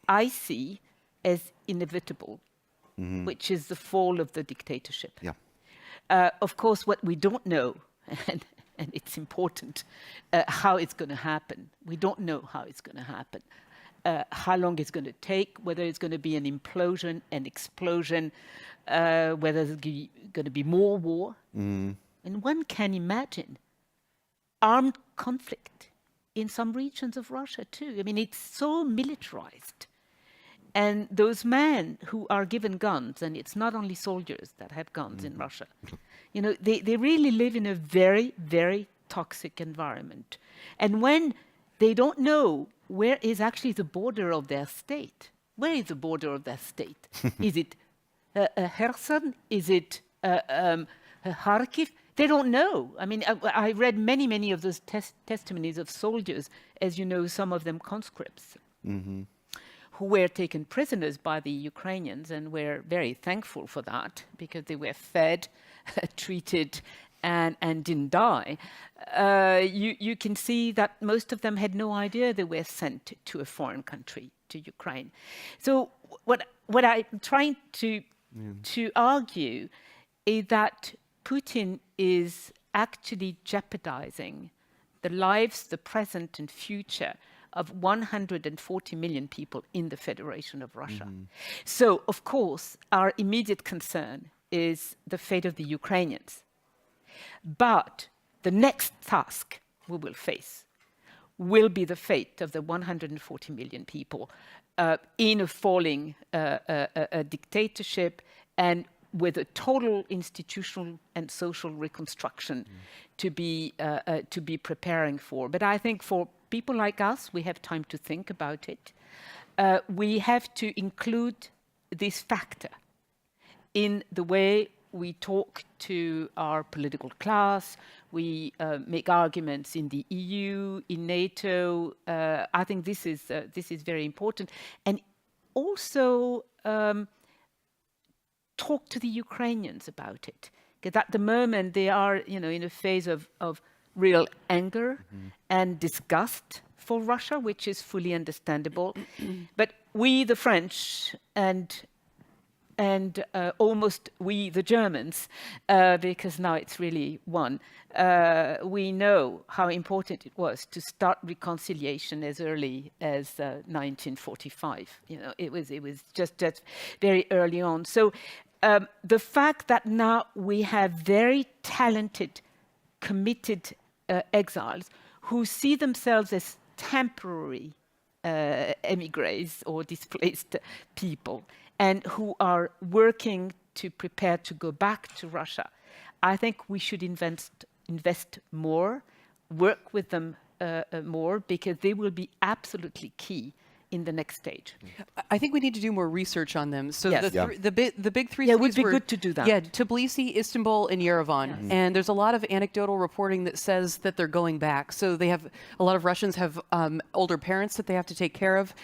I see as inevitable, which is the fall of the dictatorship. Yeah. Of course, what we don't know, and it's important, how it's going to happen. We don't know how it's going to happen, how long it's going to take, whether it's going to be an implosion, an explosion, whether there's going to be more war. And one can imagine armed conflict in some regions of Russia too. I mean, it's so militarized. And those men who are given guns, and it's not only soldiers that have guns in Russia, they really live in a very, very toxic environment. And when they don't know where is actually the border of their state, where is the border of their state? Is it Kherson? Is it Kharkiv? They don't know. I mean, I read many of those testimonies of soldiers, as you know, some of them conscripts, who were taken prisoners by the Ukrainians, and we're very thankful for that because they were fed, treated, and didn't die. You can see that most of them had no idea they were sent to a foreign country, to Ukraine. So what I'm trying to argue is that Putin is actually jeopardizing the lives, the present and future of 140 million people in the Federation of Russia. So, of course, our immediate concern is the fate of the Ukrainians. But the next task we will face will be the fate of the 140 million people in a falling dictatorship and with a total institutional and social reconstruction to be preparing for. But I think for people like us, we have time to think about it. We have to include this factor in the way we talk to our political class. We make arguments in the EU, in NATO. I think this is very important, and also talk to the Ukrainians about it, because at the moment they are, in a phase of real anger and disgust for Russia, which is fully understandable. But we, the French, and almost we, the Germans, because now it's really one, we know how important it was to start reconciliation as early as 1945. It was just very early on. So the fact that now we have very talented, committed exiles who see themselves as temporary emigres or displaced people, and who are working to prepare to go back to Russia, I think we should invest more, work with them more, because they will be absolutely key in the next stage. I think we need to do more research on them. So Yes. the big three Yeah, it would cities be were, good to do that. Yeah, Tbilisi, Istanbul, and Yerevan. And there's a lot of anecdotal reporting that says that they're going back. So they have a lot of Russians have older parents that they have to take care of.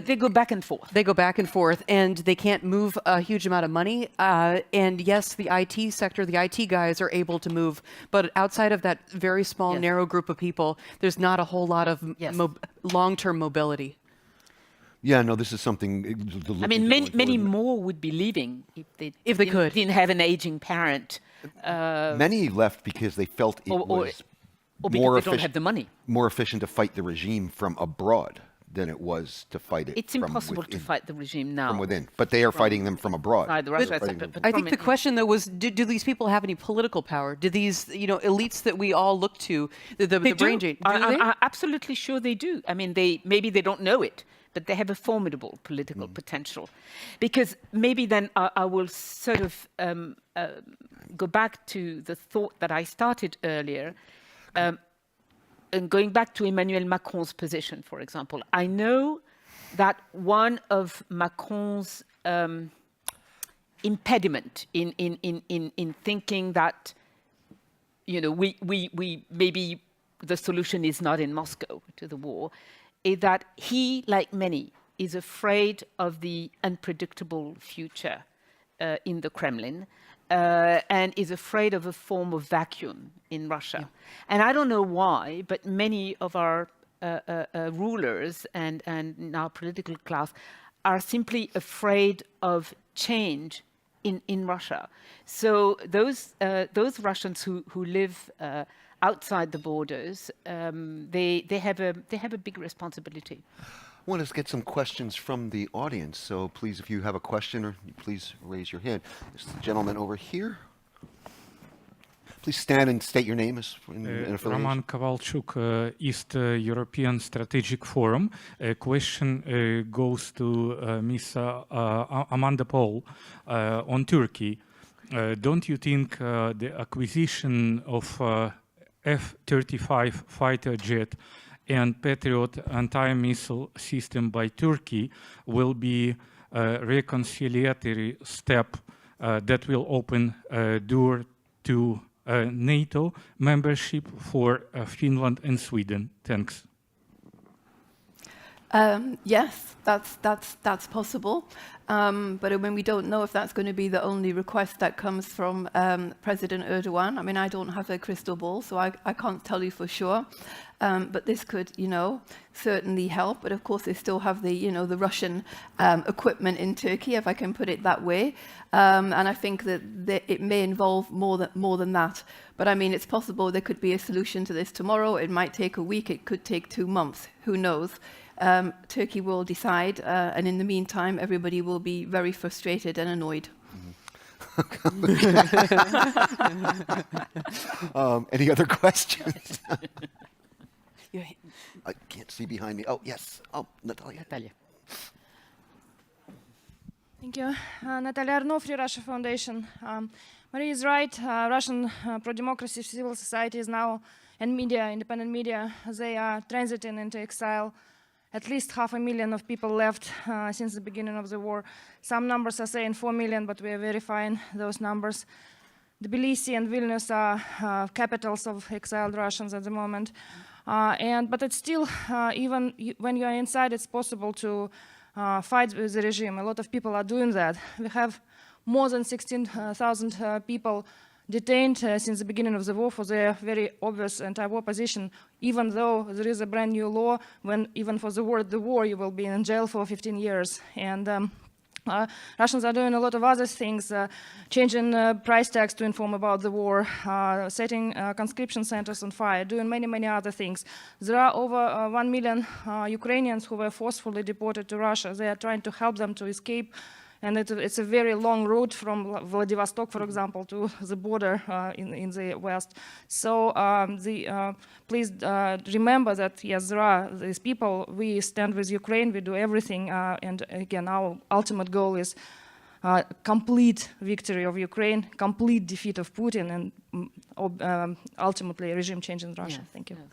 They go back and forth. They go back and forth, and they can't move a huge amount of money. And yes, the IT sector, the IT guys are able to move, but outside of that very small, Yes. narrow group of people, there's not a whole lot of Yes. long-term mobility. Yeah, no, this is something. I mean, many more would be leaving if they didn't have an aging parent. Many left because they felt it was or because they don't have the money. more efficient to fight the regime from abroad than it was to fight it. It's impossible to fight the regime now. from within. But they are fighting them from abroad. Outside Russia, but I from think the it- question, though, was do these people have any political power? Do these, elites that we all look to, the They brain do. drain, I'm absolutely sure they do. I mean, maybe they don't know it, but they have a formidable political potential. Because maybe then I will sort of go back to the thought that I started earlier, and going back to Emmanuel Macron's position, for example. I know that one of Macron's impediment in thinking that, we maybe the solution is not in Moscow to the war, is that he, like many, is afraid of the unpredictable future in the Kremlin, and is afraid of a form of vacuum in Russia. Yeah. And I don't know why, but many of our rulers and our political class are simply afraid of change in Russia. So those Russians who live outside the borders, they have a big responsibility. I want to get some questions from the audience. So please, if you have a question, or please raise your hand. This gentleman over here. Please stand and state your name and affiliation. Roman Kowalczuk, East European Strategic Forum. A question goes to Ms. Amanda Paul on Turkey. Don't you think the acquisition of F-35 fighter jet and Patriot anti-missile system by Turkey will be a reconciliatory step that will open a door to NATO membership for Finland and Sweden? Thanks. Yes, that's possible. But I mean, we don't know if that's going to be the only request that comes from President Erdogan. I mean, I don't have a crystal ball, so I can't tell you for sure. But this could, certainly help. But of course, they still have the, the Russian equipment in Turkey, if I can put it that way. And I think that it may involve more than that. But I mean, it's possible there could be a solution to this tomorrow. It might take a week. It could take 2 months. Who knows? Turkey will decide, and in the meantime, everybody will be very frustrated and annoyed. Any other questions? I can't see behind me. Oh, yes. Oh, Natalia. Thank you. Natalia Arnaud, Free Russia Foundation. Marie is right. Russian pro-democracy civil society is now, and media, independent media, they are transiting into exile. At least 500,000 of people left since the beginning of the war. Some numbers are saying 4 million, but we are verifying those numbers. Tbilisi and Vilnius are capitals of exiled Russians at the moment. But it's still, even when you are inside, it's possible to fight with the regime. A lot of people are doing that. We have more than 16,000 people detained since the beginning of the war for their very obvious anti-war position, even though there is a brand new law when even for the word the war you will be in jail for 15 years. And Russians are doing a lot of other things, changing price tags to inform about the war, setting conscription centers on fire, doing many, many other things. There are over 1 million Ukrainians who were forcefully deported to Russia. They are trying to help them to escape. And it's a very long route from Vladivostok, for example, to the border in the west. So please remember that, yes, there are these people. We stand with Ukraine. We do everything. And again, our ultimate goal is complete victory of Ukraine, complete defeat of Putin, and ultimately regime change in Russia. Yes. Thank you. Yes.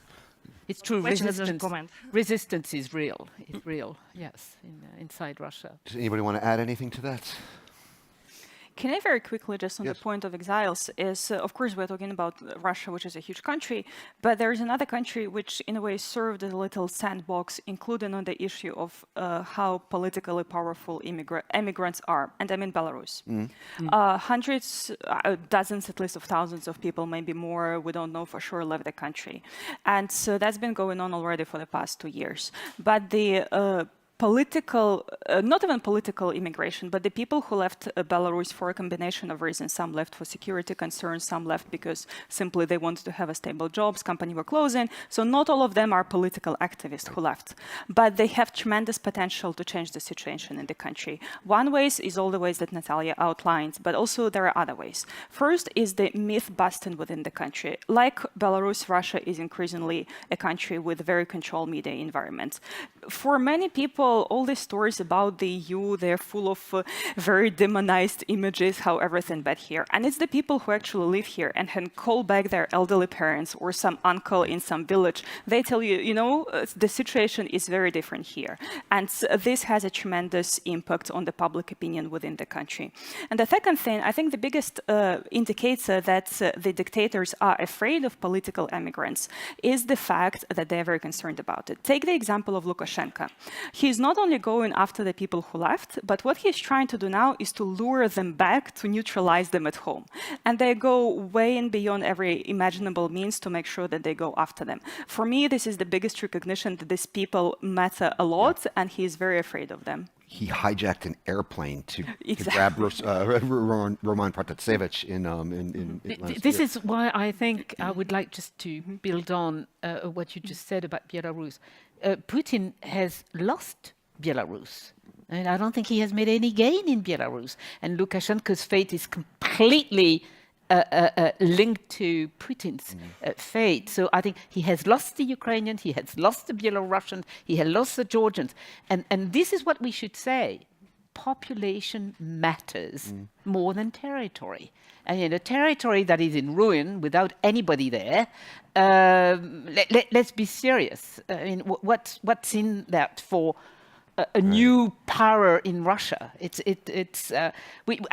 It's true. Resistance is real. It's real. Yes, inside Russia. Does anybody want to add anything to that? Can I very quickly, just on the point of exiles, is of course we're talking about Russia, which is a huge country, but there is another country which in a way served as a little sandbox, including on the issue of how politically powerful immigrants are, and I mean Belarus. Hundreds, dozens at least of thousands of people, maybe more, we don't know for sure, left the country. And so that's been going on already for the past 2 years. But the political, not even political immigration, but the people who left Belarus for a combination of reasons. Some left for security concerns, some left because simply they wanted to have a stable jobs, company were closing. So not all of them are political activists who left, but they have tremendous potential to change the situation in the country. One way is all the ways that Natalia outlined, but also there are other ways. First is the myth busting within the country. Like Belarus, Russia is increasingly a country with a very controlled media environment. For many people, all these stories about the EU, they're full of very demonized images, how everything bad here. And it's the people who actually live here and can call back their elderly parents or some uncle in some village. They tell you, the situation is very different here. And this has a tremendous impact on the public opinion within the country. And the second thing, I think the biggest indicator that the dictators are afraid of political immigrants is the fact that they're very concerned about it. Take the example of Lukashenko. He's not only going after the people who left, but what he's trying to do now is to lure them back, to neutralize them at home. And they go way and beyond every imaginable means to make sure that they go after them. For me, this is the biggest recognition that these people matter a lot, and he is very afraid of them. He hijacked an airplane to grab Roman Protasevich in This is why I think I would like just to build on what you just said about Belarus. Putin has lost Belarus. And I don't think he has made any gain in Belarus. And Lukashenko's fate is completely linked to Putin's fate. So I think he has lost the Ukrainians, he has lost the Belarusians, he has lost the Georgians. And this is what we should say. Population matters more than territory. And in a territory that is in ruin without anybody there, let's be serious. I mean, what's in that for a new power in Russia? I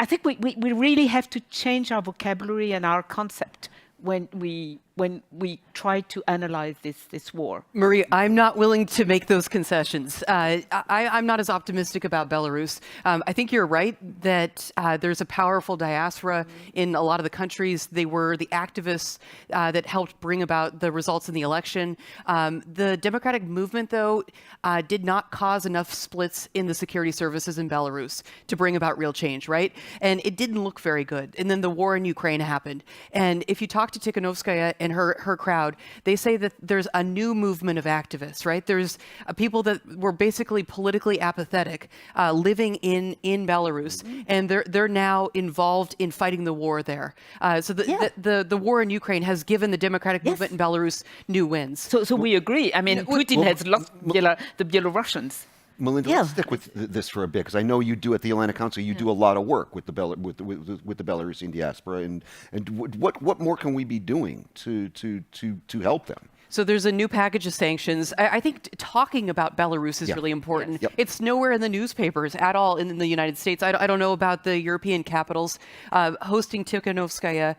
think we really have to change our vocabulary and our concept when we when we try to analyze this war. Marie, I'm not willing to make those concessions. I'm not as optimistic about Belarus. I think you're right that there's a powerful diaspora in a lot of the countries. They were the activists that helped bring about the results in the election. The democratic movement, though, did not cause enough splits in the security services in Belarus to bring about real change, right? And it didn't look very good. And then the war in Ukraine happened. And if you talk to Tikhanovskaya and her crowd, they say that there's a new movement of activists, right? There's people that were basically politically apathetic, living in Belarus, and they're now involved in fighting the war there. So the war in Ukraine has given the democratic movement in Belarus new wins. So we agree. I mean, Putin has lost the Belarusians. Melinda, let's stick with this for a bit, because I know you do at the Alena Council. You do a lot of work with the Belarusian diaspora, and what more can we be doing to help them? So there's a new package of sanctions. I think talking about Belarus is really important. It's nowhere in the newspapers at all in the United States. I don't know about the European capitals hosting Tikhanovskaya,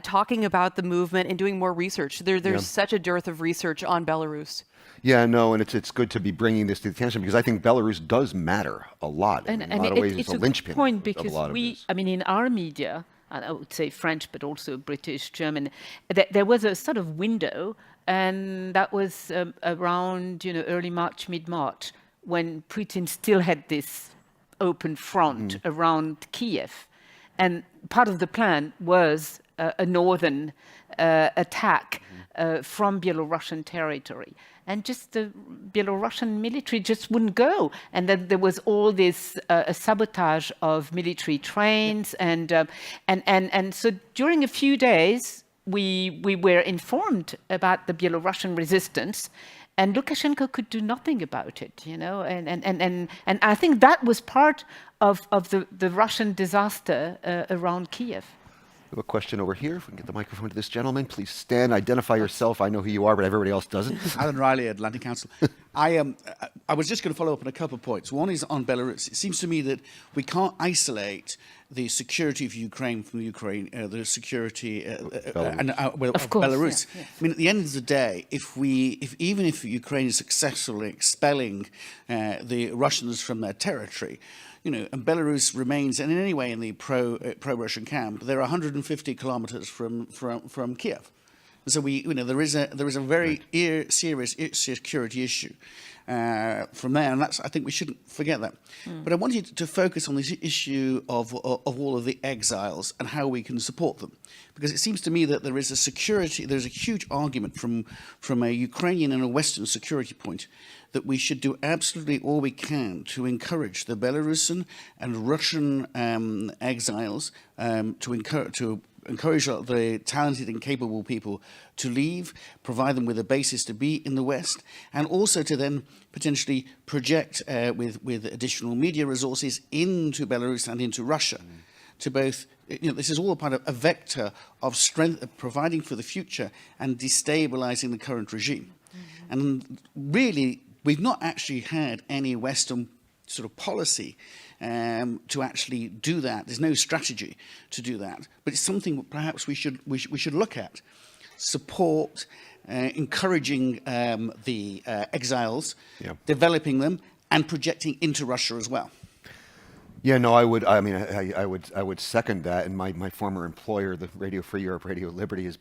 talking about the movement and doing more research. There's such a dearth of research on Belarus. Yeah, no, and it's good to be bringing this to attention, because I think Belarus does matter a lot. In a lot of ways, it's a linchpin point, because of a lot of this. I mean, in our media, and I would say French, but also British, German, there was a sort of window, and that was around early March, mid-March, when Putin still had this open front around Kiev, and part of the plan was a northern attack from Belarusian territory. And just the Belarusian military just wouldn't go. And then there was all this sabotage of military trains. And so during a few days, we were informed about the Belarusian resistance, and Lukashenko could do nothing about it, And I think that was part of the Russian disaster around Kiev. We have a question over here. If we can get the microphone to this gentleman, please stand, identify yourself. I know who you are, but everybody else doesn't. Alan Reilly, Atlantic Council. I was just going to follow up on a couple of points. One is on Belarus. It seems to me that we can't isolate the security of Ukraine from the security of Belarus. I mean, at the end of the day, even if Ukraine is successful in expelling the Russians from their territory, and Belarus remains, and in any way in the pro-Russian camp, they're 150 kilometers from Kiev. And so there is a very serious security issue from there, and I think we shouldn't forget that. But I wanted to focus on this issue of all of the exiles and how we can support them, because it seems to me that there's a huge argument from a Ukrainian and a Western security point that we should do absolutely all we can to encourage the Belarusian and Russian exiles to encourage the talented and capable people to leave, provide them with a basis to be in the West, and also to then potentially project with additional media resources into Belarus and into Russia. To both, this is all part of a vector of strength, providing for the future and destabilizing the current regime. And really, we've not actually had any Western sort of policy to actually do that. There's no strategy to do that, but it's something perhaps we should look at. Support, encouraging the exiles, developing them, and projecting into Russia as well. Yeah, no, I would second that. And my former employer, the Radio Free Europe, Radio Liberty, has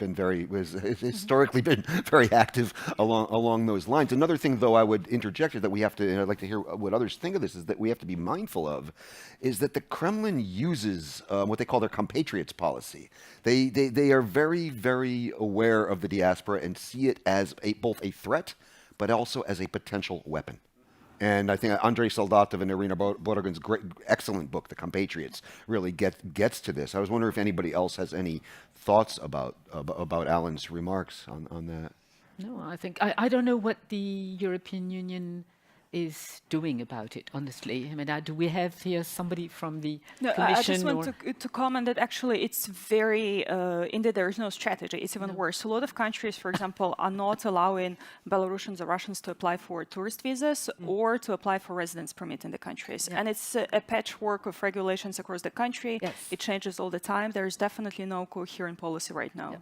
historically been very active along those lines. Another thing, though, I would interject here that we have to, and I'd like to hear what others think of this, is that we have to be mindful of, is that the Kremlin uses what they call their compatriots policy. They are very, very aware of the diaspora and see it as both a threat, but also as a potential weapon. And I think Andrei Soldatov and Irina Borogin's excellent book, The Compatriots, really gets to this. I was wondering if anybody else has any thoughts about Alan's remarks on that. No, I think I don't know what the European Union is doing about it, honestly. I mean, do we have here somebody from the Commission? I just want to comment that actually it's very, indeed there is no strategy. It's even worse. A lot of countries, for example, are not allowing Belarusians or Russians to apply for tourist visas or to apply for residence permit in the countries. And it's a patchwork of regulations across the country. It changes all the time. There is definitely no coherent policy right now.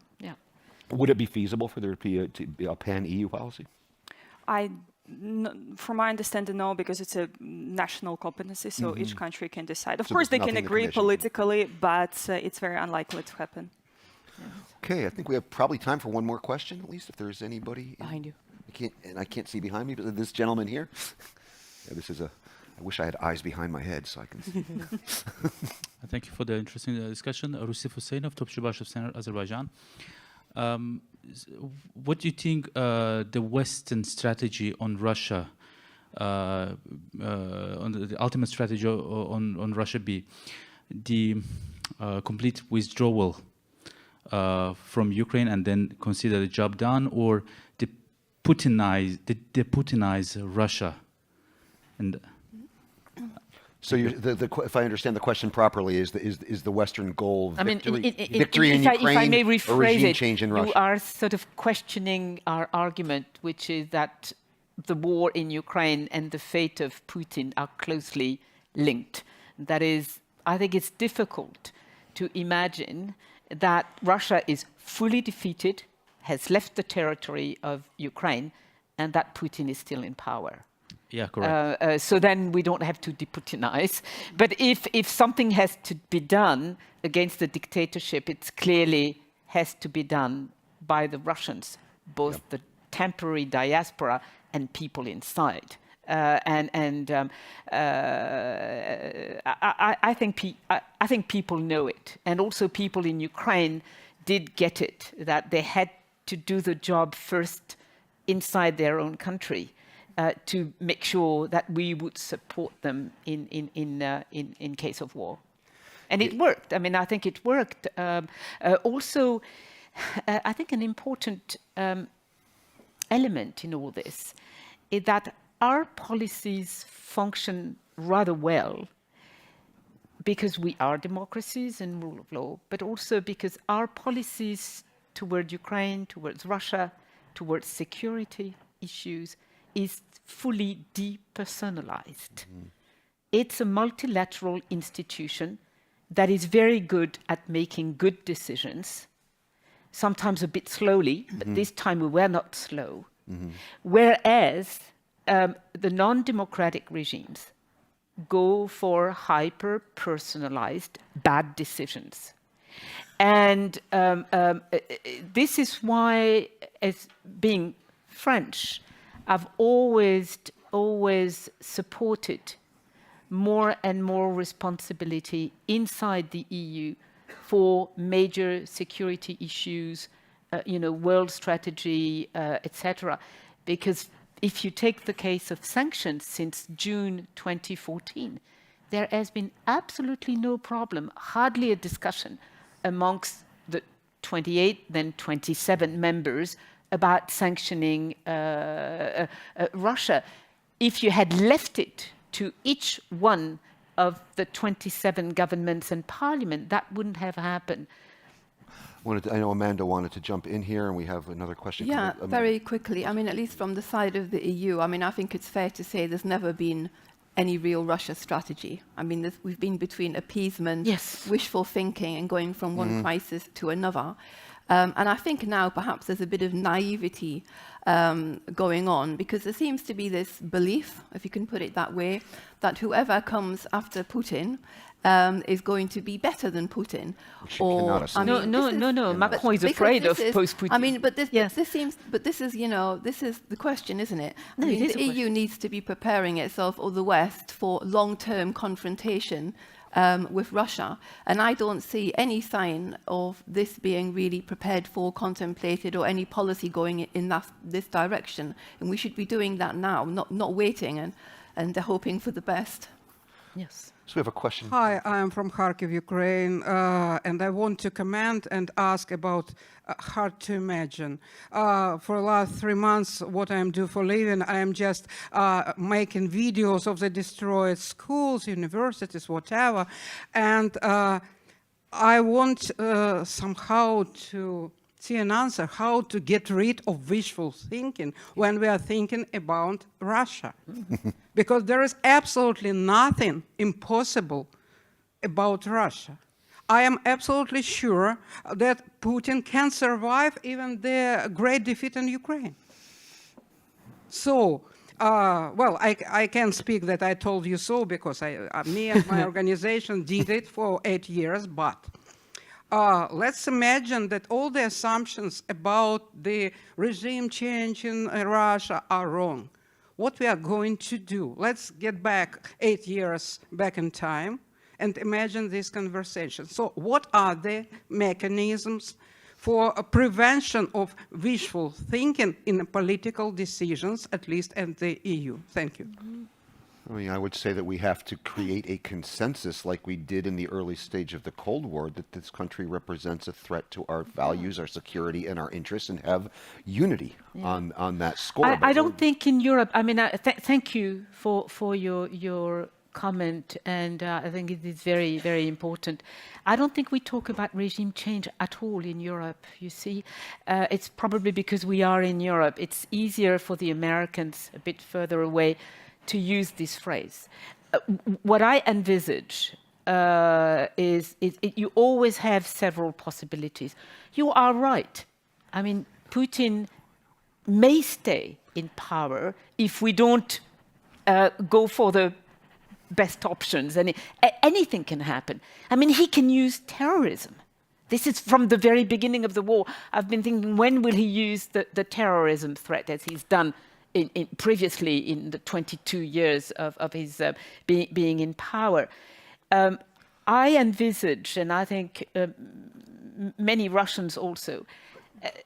Would it be feasible for there to be a pan-EU policy? From my understanding, no, because it's a national competency, so each country can decide. Of course, there's they can nothing the agree Commission politically, but it's very unlikely to happen. Okay, I think we have probably time for one more question, at least, if there's anybody. Behind you. I can't see behind me, but this gentleman here. Yeah, I wish I had eyes behind my head so I can see. Thank you for the interesting discussion. Rusif Huseinov, Topçu Başov Center, Azerbaijan. What do you think the Western strategy on Russia, on the ultimate strategy on Russia be? The complete withdrawal from Ukraine and then consider the job done, or the Putinize Russia? And so if I understand the question properly, is the Western goal victory in if Ukraine I may or rephrase regime it, change in Russia? you are sort of questioning our argument, which is that the war in Ukraine and the fate of Putin are closely linked. That is, I think it's difficult to imagine that Russia is fully defeated, has left the territory of Ukraine, and that Putin is still in power. Yeah, correct. So then we don't have to deputinize. But if something has to be done against the dictatorship, it clearly has to be done by the Russians, both the temporary diaspora and people inside. I think people know it, and also people in Ukraine did get it, that they had to do the job first inside their own country. To make sure that we would support them in case of war, and it worked. I mean, I think it worked. Also, I think an important element in all this is that our policies function rather well because we are democracies and rule of law, but also because our policies toward Ukraine, towards Russia, towards security issues is fully depersonalized. It's a multilateral institution that is very good at making good decisions, sometimes a bit slowly, but this time we were not slow. Whereas the non-democratic regimes go for hyper-personalized bad decisions. And this is why, as being French, I've always supported more and more responsibility inside the EU for major security issues, world strategy, etc. Because if you take the case of sanctions since June 2014, there has been absolutely no problem, hardly a discussion amongst the 28, then 27 members about sanctioning Russia. If you had left it to each one of the 27 governments and parliament, that wouldn't have happened. I know Amanda wanted to jump in here, and we have another question. Yeah, very quickly. I mean, at least from the side of the EU, I mean, I think it's fair to say there's never been any real Russia strategy. I mean, we've been between appeasement, wishful thinking, and going from one crisis to another. And I think now perhaps there's a bit of naivety going on, because there seems to be this belief, if you can put it that way, that whoever comes after Putin is going to be better than Putin. No. Macron is afraid of post-Putin. I mean, but this is the question, isn't it? No, I mean, the EU needs to be preparing itself, or the West, for long-term confrontation with Russia. And I don't see any sign of this being really prepared for, contemplated, or any policy going in this direction. And we should be doing that now, not waiting and hoping for the best. Yes. So we have a question. Hi, I'm from Kharkiv, Ukraine, and I want to comment and ask about hard to imagine. For the last 3 months, what I'm doing for living, I am just making videos of the destroyed schools, universities, whatever, and I want somehow to see an answer how to get rid of wishful thinking when we are thinking about Russia. Because there is absolutely nothing impossible about Russia. I am absolutely sure that Putin can survive even the great defeat in Ukraine. So, well, I can speak that I told you so because me and my organization did it for 8 years, but let's imagine that all the assumptions about the regime change in Russia are wrong. What we are going to do, let's get back 8 years back in time and imagine this conversation. So what are the mechanisms for a prevention of wishful thinking in political decisions, at least in the EU? Thank you. I mean, I would say that we have to create a consensus like we did in the early stage of the Cold War, that this country represents a threat to our values, our security, and our interests, and have unity on that score. I don't think in Europe, I mean, thank you for your comment, and I think it is very, very important. I don't think we talk about regime change at all in Europe, you see. It's probably because we are in Europe. It's easier for the Americans a bit further away to use this phrase. What I envisage is you always have several possibilities. You are right. I mean, Putin may stay in power if we don't go for the best options, and anything can happen. I mean, he can use terrorism. This is from the very beginning of the war. I've been thinking, when will he use the terrorism threat, as he's done previously in the 22 years of his being in power? I envisage, and I think many Russians also,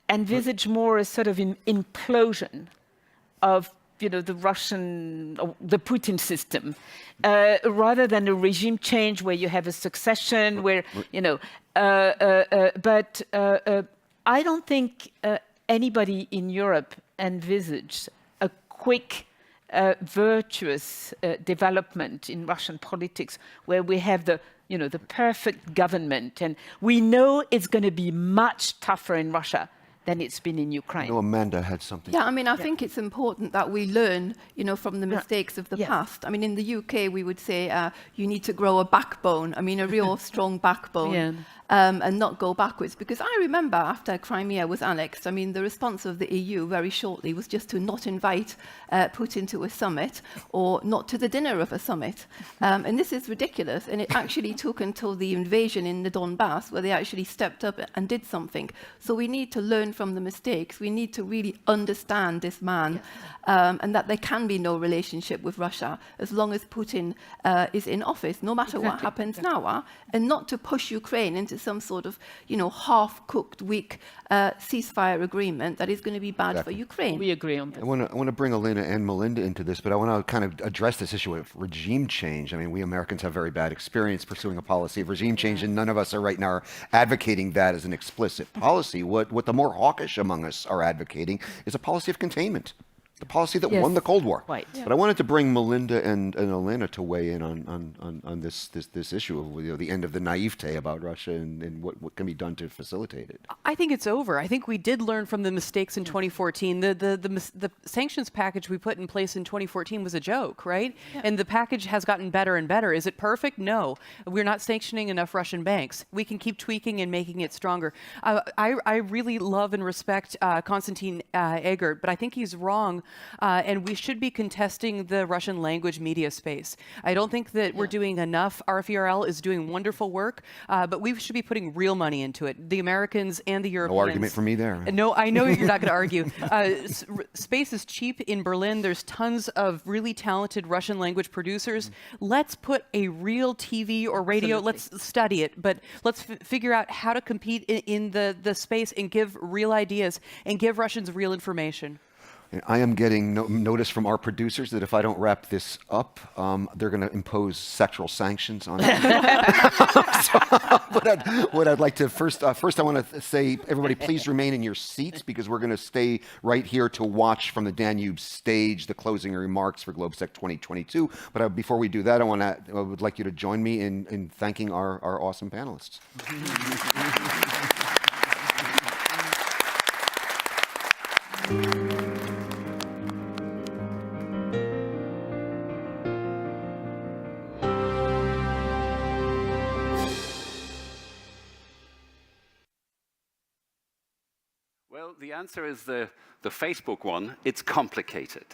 envisage more a sort of implosion of the Russian, or the Putin system, rather than a regime change where you have a succession, where, but I don't think anybody in Europe envisaged a quick, virtuous development in Russian politics where we have the perfect government. And we know it's going to be much tougher in Russia than it's been in Ukraine. I know Amanda had something. Yeah, I mean, I think it's important that we learn, from the mistakes of the past. I mean, in the UK, we would say you need to grow a backbone. I mean, a real strong backbone. And not go backwards. Because I remember after Crimea was annexed, I mean, the response of the EU very shortly was just to not invite Putin to a summit or not to the dinner of a summit. And this is ridiculous. And it actually took until the invasion in the Donbass where they actually stepped up and did something. So we need to learn from the mistakes. We need to really understand this man and that there can be no relationship with Russia as long as Putin is in office, no matter what happens now, and not to push Ukraine into some sort of, half-cooked, weak ceasefire agreement that is going to be bad for Ukraine. We agree on that. I want to bring Alena and Melinda into this, but I want to kind of address this issue of regime change. I mean, we Americans have very bad experience pursuing a policy of regime change, and none of us are right now advocating that as an explicit policy. What the more hawkish among us are advocating is a policy of containment. The policy that won the Cold War. Right. But I wanted to bring Melinda and Alena to weigh in on this issue of the end of the naivete about Russia and what can be done to facilitate it. I think it's over. I think we did learn from the mistakes in 2014. The sanctions package we put in place in 2014 was a joke, right? Yeah. And the package has gotten better and better. Is it perfect? No. We're not sanctioning enough Russian banks. We can keep tweaking and making it stronger. I really love and respect Konstantin Egert, but I think he's wrong. And we should be contesting the Russian language media space. I don't think that we're doing enough. RFERL is doing wonderful work, but we should be putting real money into it. The Americans and the Europeans. No argument for me there. No, I know you're not going to argue. Space is cheap in Berlin. There's tons of really talented Russian language producers. Let's put a real TV or radio. Let's study it, but let's figure out how to compete in the space and give real ideas and give Russians real information. I am getting notice from our producers that if I don't wrap this up, they're going to impose sectoral sanctions on it. What I'd like to first I want to say, everybody, please remain in your seats because we're going to stay right here to watch from the Danube stage the closing remarks for GLOBSEC 2022. But before we do that, I would like you to join me in thanking our awesome panelists. the answer is the Facebook one. It's complicated.